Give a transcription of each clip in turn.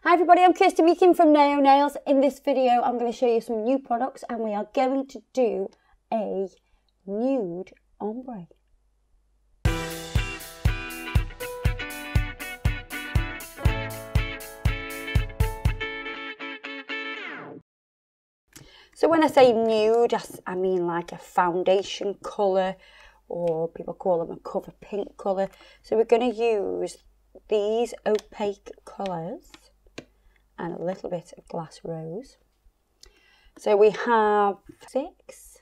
Hi everybody, I'm Kirsty Meakin from Neo Nails. In this video I'm going to show you some new products and we are going to do a nude ombre. So when I say nude, I mean like a foundation colour, or people call them a cover pink colour. So we're going to use these opaque colours and a little bit of glass rose. So we have 6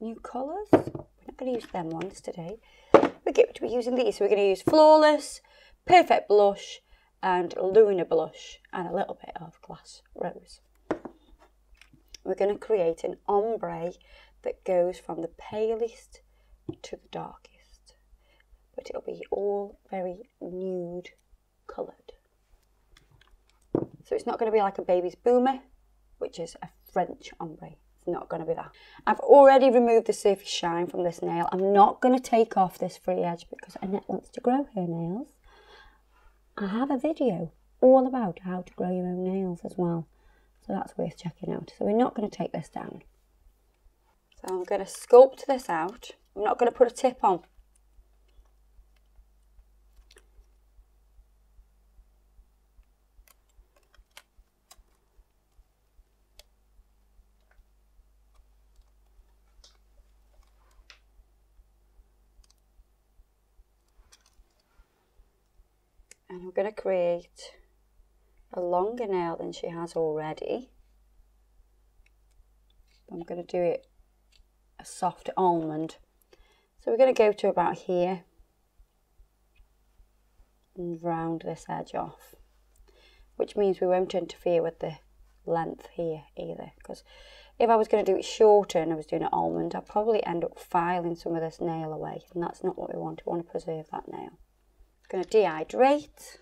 new colours. We're not going to use them ones today. We're going to be using these. So we're going to use Flawless, Perfect Blush and Lunar Blush and a little bit of glass rose. We're going to create an ombre that goes from the palest to the darkest, but it'll be all very nude coloured. So it's not going to be like a Baby's Boomer, which is a French ombre. It's not going to be that. I've already removed the surface shine from this nail. I'm not going to take off this free edge because Annette wants to grow her nails. I have a video all about how to grow your own nails as well. So that's worth checking out. So we're not going to take this down. So I'm going to sculpt this out. I'm not going to put a tip on. And I'm going to create a longer nail than she has already. I'm going to do it a soft almond. So we're going to go to about here and round this edge off, which means we won't interfere with the length here either, because if I was going to do it shorter and I was doing an almond, I'd probably end up filing some of this nail away, and that's not what we want. We want to preserve that nail. I'm going to dehydrate.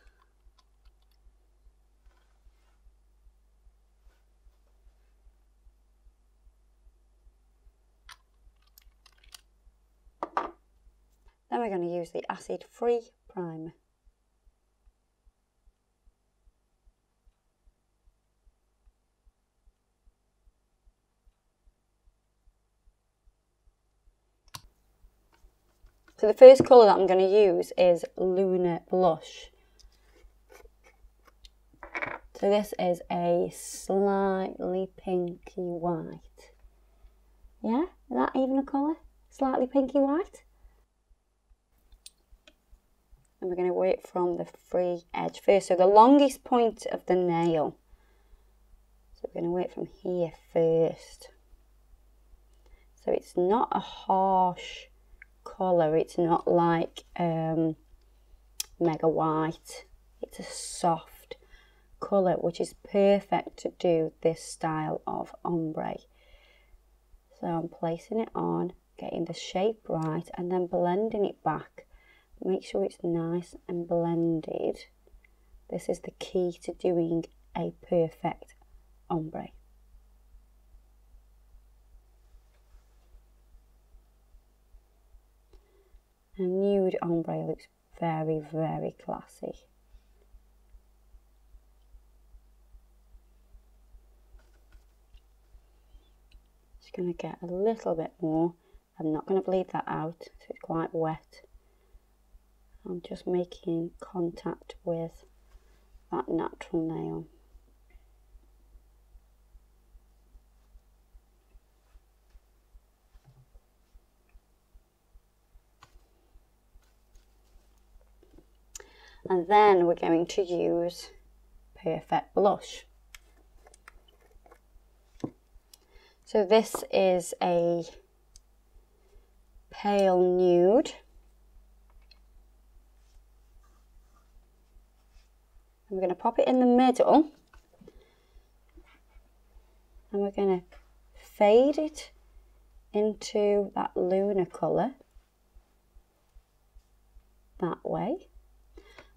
Then we're going to use the acid-free primer. So the first colour that I'm going to use is Lunar Blush. So this is a slightly pinky white. Yeah, is that even a colour? Slightly pinky white. And we're going to work from the free edge first. So the longest point of the nail. So we're going to work from here first. So it's not a harsh colour. It's not like Mega White. It's a soft colour, which is perfect to do this style of ombre. So I'm placing it on, getting the shape right, and then blending it back. Make sure it's nice and blended. This is the key to doing a perfect ombre. A nude ombre looks very, very classy. Just going to get a little bit more. I'm not going to bleed that out, so it's quite wet. I'm just making contact with that natural nail. And then we're going to use Perfect Blush. So this is a pale nude. We're going to pop it in the middle and we're going to fade it into that lunar colour that way,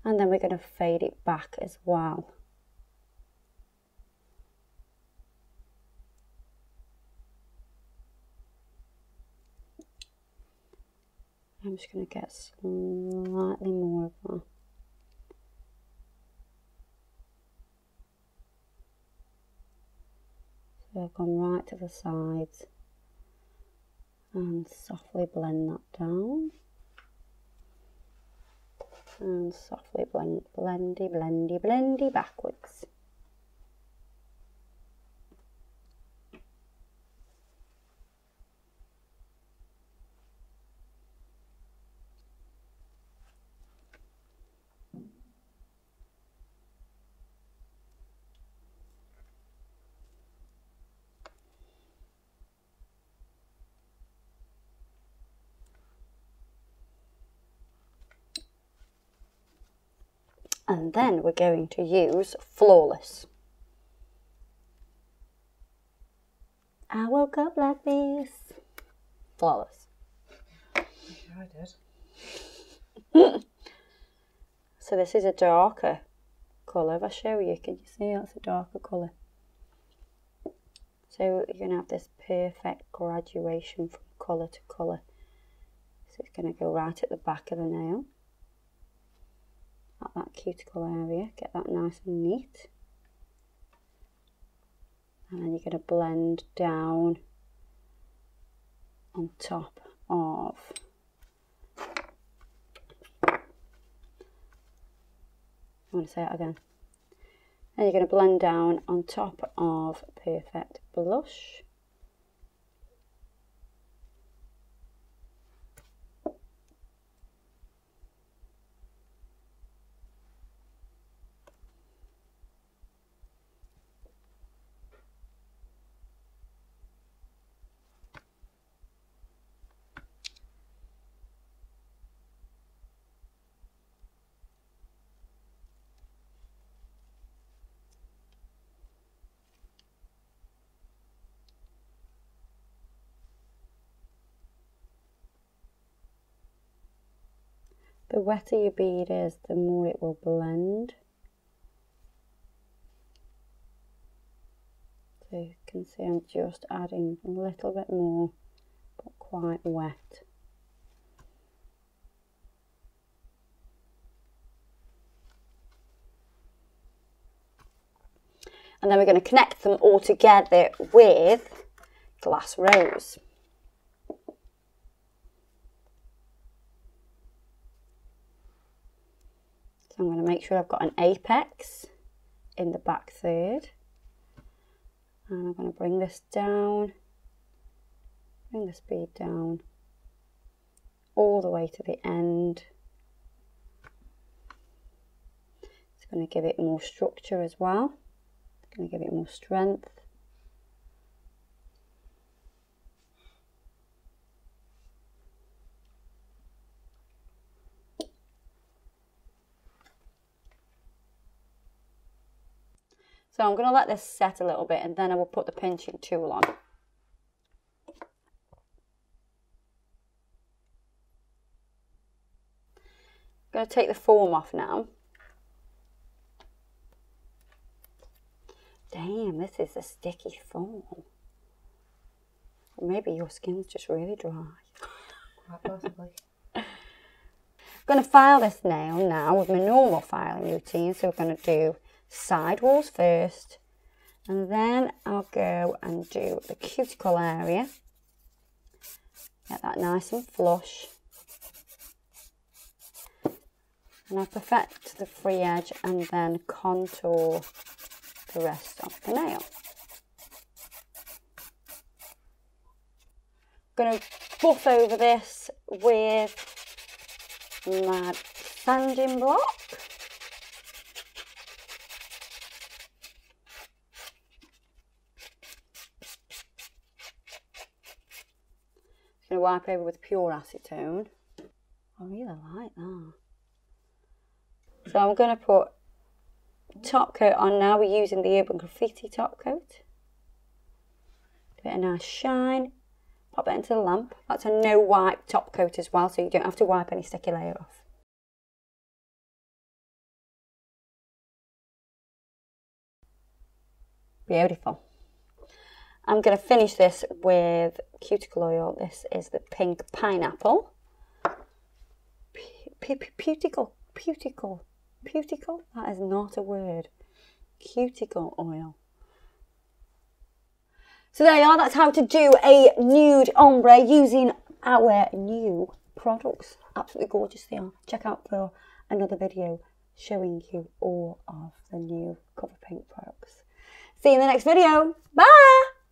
and then we're going to fade it back as well. I'm just going to get slightly more of that. So I've gone right to the sides and softly blend that down. And softly blendy backwards. And then we're going to use Flawless. I woke up like this. Flawless. Yeah, I did. So this is a darker colour. If I show you, can you see that's a darker colour? So you're going to have this perfect graduation from colour to colour. So it's going to go right at the back of the nail. At that cuticle area, get that nice and neat. And then you're going to blend down on top of I want to say it again. And you're going to blend down on top of Perfect Blush. The wetter your bead is, the more it will blend. So you can see I'm just adding a little bit more, but quite wet. And then we're going to connect them all together with Glass Rose. So I'm going to make sure I've got an apex in the back third. And I'm going to bring this down, bring this bead down all the way to the end. It's going to give it more structure as well. It's going to give it more strength. So I'm going to let this set a little bit and then I will put the pinching tool on. I'm going to take the foam off now. Damn, this is a sticky foam. Or maybe your skin's just really dry. Quite possibly. I'm going to file this nail now with my normal filing routine. So we're going to do side walls first, and then I'll go and do the cuticle area. Get that nice and flush. And I perfect the free edge and then contour the rest of the nail. I'm going to buff over this with my sanding block. Going to wipe over with pure acetone. I really like that. So I'm going to put top coat on now. We're using the Urban Graffiti top coat. Give it a nice shine. Pop it into the lamp. That's a no wipe top coat as well, so you don't have to wipe any sticky layer off. Beautiful. I'm going to finish this with cuticle oil. This is the pink pineapple. Cuticle. That is not a word. Cuticle oil. So there you are. That's how to do a nude ombre using our new products. Absolutely gorgeous they are. Check out for another video showing you all of the new Cover Paint products. See you in the next video. Bye!